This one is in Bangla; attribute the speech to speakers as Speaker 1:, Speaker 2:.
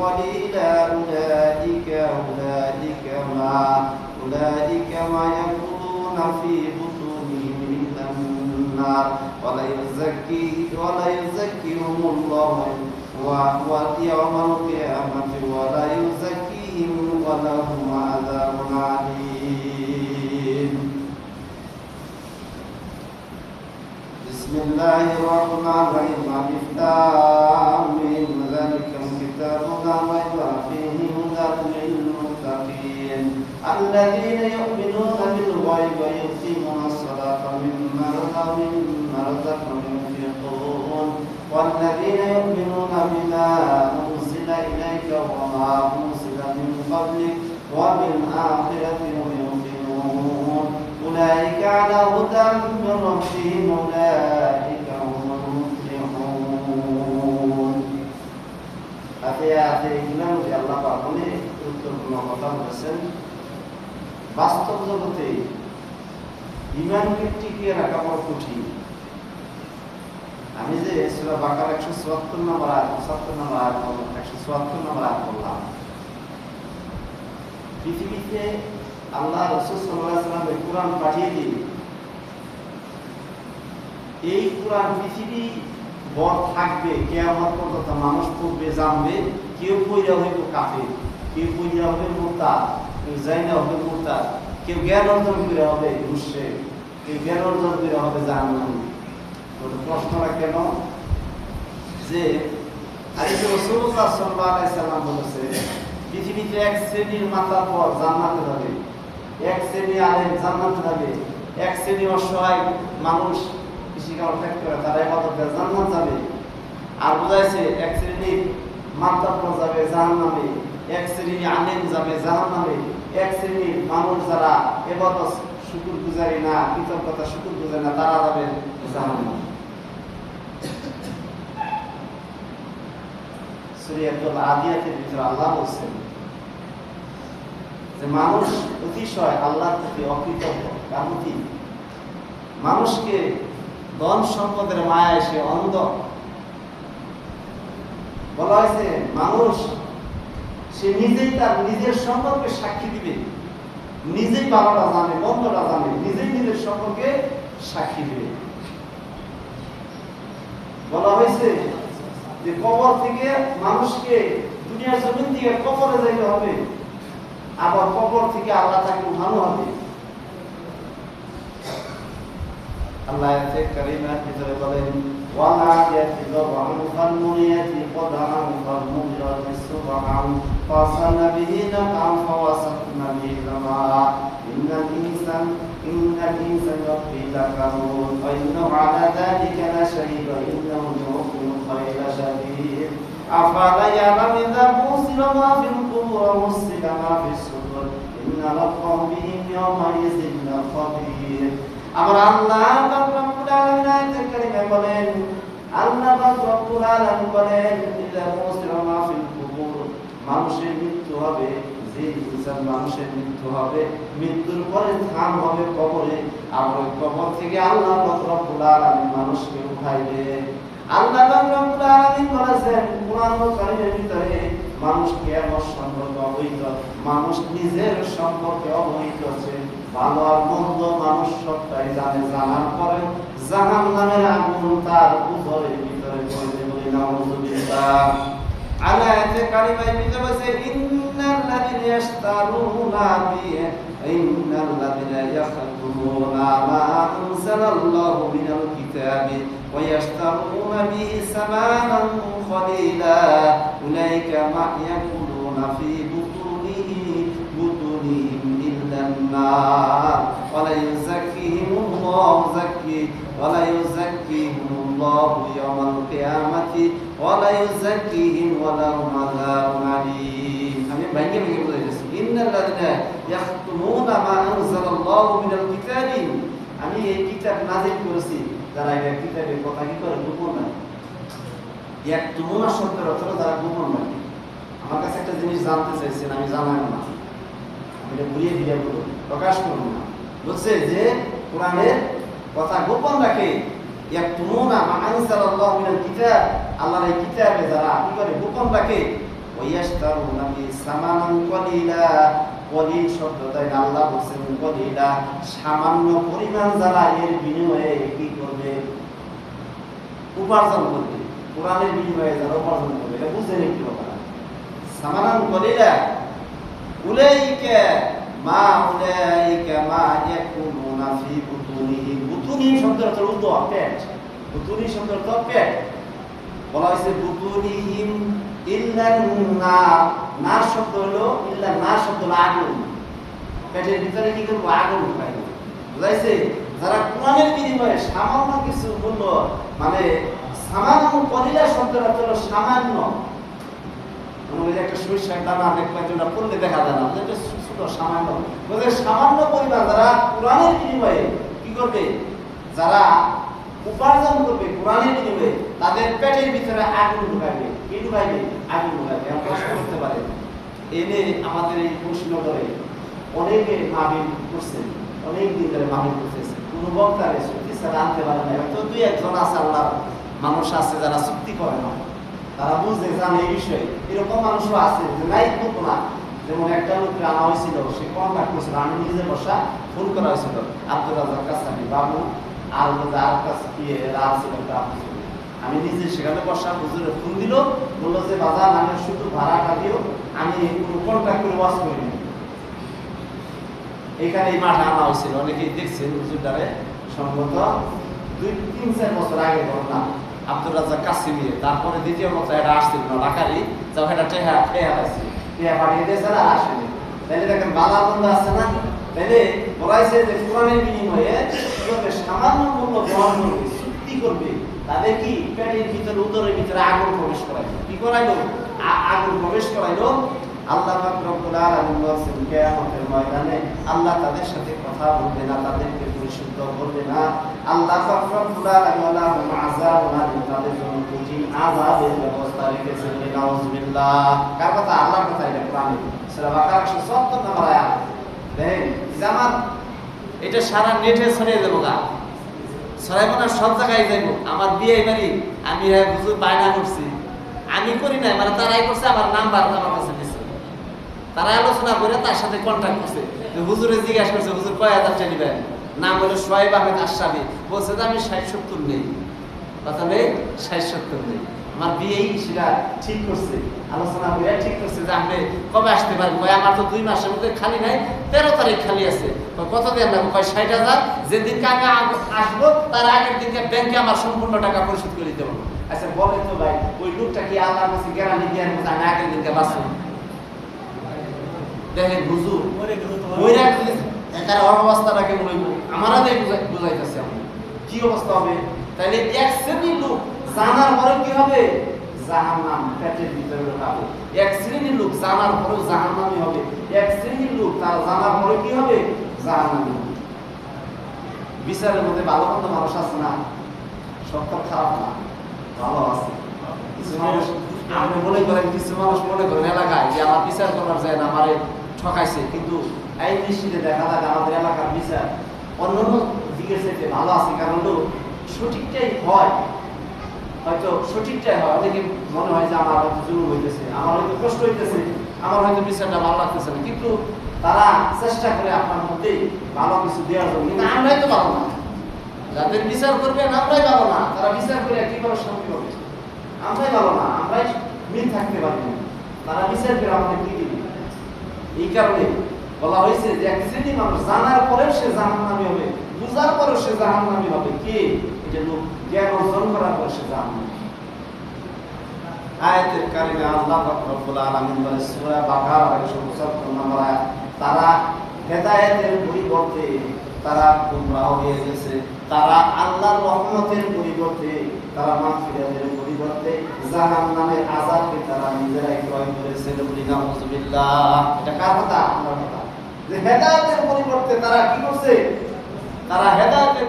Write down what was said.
Speaker 1: قليلا أولئك ما يأكلون في بطونهم إلا النار ولا يزكيهم الله ويوم القيامة ولا يزكيهم ولهم عذاب عليم. بسم الله الرحمن الرحيم. ألف لام ميم ذلك الكتاب لا ريب فيه هدى للمتقين الذين يؤمنون بالغيب ويقيمون الصلاة ومما رزقناهم ينفقون والذين يؤمنون بما أنزل إليك وما أنزل من قبلك وبالآخرة هم يوقنون أولئك على هدى من ربهم أولئك هم المفلحون. আতে এগুলোর মধ্যে আল্লাহ পাক অনেক গুরুত্বপূর্ণ কথা বলেছেন। বাস্তব জগতে ঈমানকে টিকিয়ে রাখা বড় কঠিন। আমি যে সূরা বাকারা 174 নম্বর আয়াত 174 নম্বর আয়াত বললাম, পৃথিবীতে আল্লাহ রাসূল সাল্লাল্লাহু আলাইহি ওয়াসাল্লাম কোরআন পাঠিয়ে দিন, এই কোরআন পৃথিবী বড় থাকবে, কিয়ামত পর্যন্ত মানুষ পড়বে জানবে, কেউ পড়া হইব কাফের, কেউ পড়া হবে মুরতাদ, কেউ জাইনা হবে মুরতাদ, কেউ জ্ঞান অর্জন করে হবে মুশরিক, কেউ জ্ঞান অর্জন করে হবে জাহান্নামী। তো প্রশ্নটা কেন যে রাসূলুল্লাহ সাল্লাল্লাহু আলাইহি ওয়াসাল্লাম বলেছে পৃথিবীতে এক শ্রেণীর মাথার পর জান্নাতে যাবে, এক শ্রেণী আলেম জান্নাতে যাবে, এক শ্রেণী অসহায় মানুষ কৃষিকাজ করে তারা ইবাদত করে জান্নাত যাবে। আর বুঝাইছে এক শ্রেণীর মাথার পর যাবে জাহান্নামে, এক শ্রেণী আলেম যাবে জাহান্নামে, এক শ্রেণীর মানুষ যারা ইবাদত শুকরগুজারি না, কৃতজ্ঞতা শুকরগুজারি না, তারা যাবে জাহান্নামে। সূরা আদিয়াতের ভিতরে আল্লাহ বলেছেন যে মানুষ অতিশয় আল্লাহর প্রতি অকৃতজ্ঞ, কামতি, মানুষকে ধন সম্পদের মায়া এসে অন্ধ। বলা হয়েছে মানুষ সে নিজেই তার নিজের সম্পর্কে সাক্ষী দিবে, নিজেই ভালোটা জানে মন্দটা জানে, নিজেই নিজের সম্পর্কে সাক্ষী দিবে। বলা হয়েছে যে কবর থেকে মানুষকে দুনিয়ার জমিন থেকে কবরে যাইতে হবে, আবার কবর থেকে আল্লাহ তাকে উঠানো হবে। আল্লাহ আয়াতে কারিমার ভিতরে বলেন ওয়ালা ইয়াতিযরহু ফালমুনিয়াতি কদরান ফালমুনিয়াতি সুবহান ফাসানা বিহি নাকাম ফাওয়াসাতনা বিহি লামা ইন্নাল ইনসান ইয়াফিলা কানুন ওয়া ইন্নাহু আলা যালিকা লাশাহীদ ওয়া ইন্নাহু লিহুব্বিল খায়রি লাশাদীদ আফালা ইয়ালামু ইযা বুসিরা মা ফিল কুবুর ওয়া মুসিলা মা ফিস সুদুর ইন্না রাব্বাহুম বিহিম ইয়াওমা ইয়াযিন খাবীর। আমার আল্লাহ পাক রব্বুল আলামিন আয়াতের কারিমায় বলেন, আল্লাহ পাক রব্বুল আলামিন বলেন ইযা বুসিরা মা ফিল কুবুর, মানুষের মৃত্যু হবে, যে ইনসান মানুষের মৃত্যু হবে, মৃত্যুর পরে স্থান হবে কবরে, আর ওই কবর থেকে আল্লাহ পাক রব্বুল আলামিন মানুষকে উঠাইবে। আল্লাহ পাক রব্বুল আলামিন বলেছেন কোরআন কারীমের ভিতরে মানুষ কিয়ামত সম্পর্কে অবহিত, মানুষ নিজের সম্পর্কে অবহিত আছে, ভালো আর মন্দ মানুষ সবটাই জানে, জানার পরে জাহান্নামের আগুন তার উদরের ভিতরে পড়বে বলে নাউযুবিল্লাহ। আয়াতে কারিমায় ভিতরে আছে ইন্নাল্লাযীনা ইয়াখতুমুনা মা আনজালাল্লাহু মিনাল কিতাবি ওয়া ইয়াশতারুনা বিহি সামানান কলিলা উলাইকা মা ইয়াকুলুনা ফি বুতুনিহিম ইল্লান নার ওয়া লা ইউযাক্কিহিমুল্লাহু ইয়াওমাল কিয়ামাতি ওয়া লা ইউযাক্কিহিম ওয়া লাহুম আযাবুন আলীম। আমি ভাঙে বলেছি ইন্নাল্লাযীনা ইয়াখতুমুনা মা আনজালাল্লাহু মিনাল কিতাবি, আমি এই কিতাব নাযিল করেছি, যারা এই কিতাবের কথা কি করে গোপন রাখে। ইয়াখতুমুনা শব্দের অর্থ যারা গোপন রাখে। আমার কাছে একটা জিনিস জানতে চাইছেন, আমি জানাই না, আমি এটা বুঝিয়ে দিয়ে বলবো, প্রকাশ করব না। বলছে যে কোরআনের কথা গোপন রাখে, ইয়াকতুমুনা মা আনজালাল্লাহু মিনাল কিতাব, আল্লাহর এই কিতাবে যারা কি করে গোপন রাখে, ওয়াইয়াশতারুনা বি সামানান কলিলা, কলিল শব্দটা আল্লাহ বলেছেন কলিলা, সামান্য পরিমাণ যারা এর বিনিময়ে কি করবে, উপার্জন করবে, কোরআনের বিনিময়ে যারা উপার্জন করবে, এটা বুঝেন একটু ব্যাপার। সামানান কলিলা উলাইকা মা ইয়াকুলুনা ফি বুতুনিহিম, বুতুনিহিম শব্দের অর্থ উদর, পেট, বুতুনি শব্দের অর্থ পেট। বলা হয়েছে বুতুনিহিম ইল্লান নার, নার শব্দ হলো ইল্লা, নার শব্দ হলো আগুন, পেটের ভিতরে কি করবো, আগুন খাইব। বুঝাইছে? যারা কোরআনের বিনিময়ে সামান্য কিছু মূল্য, মানে সামান্য কলিলা শব্দের অর্থ হলো সামান্য, একটা সরিষার দানা দেখবেন যেটা পড়লে দেখা যায় না, এটা ছোট সামান্য, সামান্য পরিমাণ যারা কোরআনের বিনিময়ে কি করবে, যারা উপার্জন করবে কোরআনের বিনিময়ে, তাদের পেটের ভিতরে আগুন ঢুকাইবে। কি ঢুকাইবে? আগুন ঢুকাইবে। আমরা কষ্ট করতে পারি এনে আমাদের এই কুশনগরে অনেকে মাহফিল করছেন, অনেক দিন ধরে মাহফিল করতেছে, কোনো বক্তারে চুক্তি ছাড়া আনতে পারে না। তো দুই একজন আছে, আল্লাহ মানুষ আছে যারা চুক্তি করে না, তারা বুঝে জানে এই বিষয়ে। এরকম মানুষও আছে যে নাই বলবো না। যেমন একটা লোককে আনা হয়েছিল, সে কন্ট্যাক্ট করেছিল, আমি নিজে বসা ফোন করা হয়েছিল আব্দুল রাজাক কাসাবি বাবু, আর আর কাছে ছিল একটা, আমি নিজে সেখানে বসা হুজুরে ফোন দিল, বললো যে বাজার আমি শুধু ভাড়াটা দিও, আমি কোনো কন্ট্যাক্ট করে ওয়াশ করিনি। এখানে এই মাঠে আনা হয়েছিল, অনেকেই দেখছেন হুজুরটারে, সম্ভবত 2-3-4 বছর আগে ঘটনা, আব্দুল রাজাক কাসিমি। তারপরে দ্বিতীয় বছর এটা আসছিল না, ঢাকারই যাও, এটা টেহা পাইছি, টেহা পাঠিয়ে দিয়েছে না, আসেনি। তাইলে দেখেন বালা বন্ধ আছে না, তাইলে বলাইছে যে কোরআনের বিনিময়ে সামান্য মূল্য গ্রহণ করবে, চুক্তি করবে, তাদের কি পেটের ভিতরে, উদরের ভিতরে আগুন প্রবেশ করাইলো। কি করাইলো? আগুন প্রবেশ করাইলো। আল্লাহ পাক রব্বুল আলামিন বলেন কিয়ামতের ময়দানে আল্লাহ তাদের সাথে কথা বলবে না, তাদেরকে পরিশুদ্ধ করবে না। আল্লাহ পাক রব্বুল আলামিন লাহুম আযাবুন আলীম, তাদের জন্য কঠিন আযাবের ব্যবস্থা রেখেছেন। নাউযুবিল্লাহ। কার কথা? আল্লাহর কথা। এটা কোরআনে সূরা বাকারা 170 নম্বর আয়াত। দেখেন জামাত এটা সারা নেটে ছড়িয়ে দেবো, গা ছড়াইবো না, সব জায়গায় যাইব। আমার বিয়ে বাড়ি আমি হুজুর বায়না করছি, আমি করি নাই, মানে তারাই করছে, আমার নাম্বার আমার কাছে দিচ্ছে, তারা আলোচনা করে তার সাথে কন্ট্যাক্ট করছে। হুজুরে জিজ্ঞাসা করছে, হুজুর কয় হাজার টাকা নিবেন? নাম হলো সোহাইব আহমেদ আশরাফি। বলছে যে আমি 60-70 নেই, কথা নেই, 60-70 নেই। আমার বিয়েই সেটা ঠিক করছে, আলোচনা করে ঠিক করছে যে আপনি কবে আসতে পারেন? কয় আমার তো 2 মাসের মধ্যে খালি নাই, 13 তারিখ খালি আছে। কত দেন লাগবে? কয় 60,000। যেদিনকে আমি আসবো তার আগের দিনকে ব্যাংকে আমার সম্পূর্ণ টাকা পরিশোধ করে দিতে হবে। আচ্ছা বলে তো ভাই, ওই লোকটা কি আল্লাহর কাছে গ্যারান্টি দেওয়ার মতো আমি আগের দিনকে বাঁচবো? দেখেন হুজুর এটার অবস্থাটা কেমন হইব আমারা বুঝাইতেছি, আমি কি অবস্থা হবে? তাইলে এক শ্রেণীর লোক জানার পরে কি হবে? জাহান্নাম পেটের ভিতরে ঢোকাবে। এক শ্রেণীর লোক জানার পরে জাহান্নামী হবে। এক শ্রেণীর লোক তার জানার পরে কি হবে? জাহান্নামী হবে। বিচারের মধ্যে ভালো মন্দ মানুষ আছে না, সব তো খারাপ না, ভালো আছে। কিছু মানুষ আপনি মনে করেন, কিছু মানুষ মনে করেন এলাকায় যে আমার বিচার করার যায় না, আমারে ঠকাইছে, কিন্তু এই দৃষ্টিতে দেখা যায় আমাদের এলাকার বিচার অন্যান্য দিকের চাইতে ভালো আছে। কারণ হলো সঠিকটাই হয়, হয়তো সঠিকটাই হয়। অনেকে মনে হয় যে আমার হয়তো জুলুম হইতেছে, আমার হয়তো কষ্ট হইতেছে, আমার হয়তো বিচারটা ভালো লাগতেছে না, কিন্তু তারা চেষ্টা করে আপনার মধ্যে ভালো কিছু দেওয়ার জন্য। কিন্তু আমরাই তো পাবো না, যাদের বিচার করবেন আমরাই পাবো না। তারা বিচার করে কি করে শান্তি হবে? আমরাই পাবো না, আমরাই মিল থাকতে পারি না। তারা বিচার করে আমাদের কি দিবে? এই কারণে বলা হয়েছে যে এক শ্রেণী মানুষ জানার পরেও সে জাহান্নামী হবে, বুঝার পরেও সে জাহান্নামী হবে। কে? এটা লোক জ্ঞান অর্জন করার পর সে জাহান্নামী। আয়াতের কারিমে আল্লাহ রাব্বুল আলামিন বলে সূরা বাকারা 170 নম্বর আয়াত, তারা হেদায়েতের পরিবর্তে তারা গোমরাহ হয়ে গেছে। তারা আল্লাহর রহমতের পরিবর্তে, তারা মাগফিরাতের পরিবর্তে জাহান্নামের আযাবকে তারা নিজেরাই ক্রয় করেছে। নাউযুবিল্লাহ। এটা কার কথা? আল্লাহর কথা। যে হেদায়েতের পরিবর্তে তারা কি করছে? তারা হেদায়েতের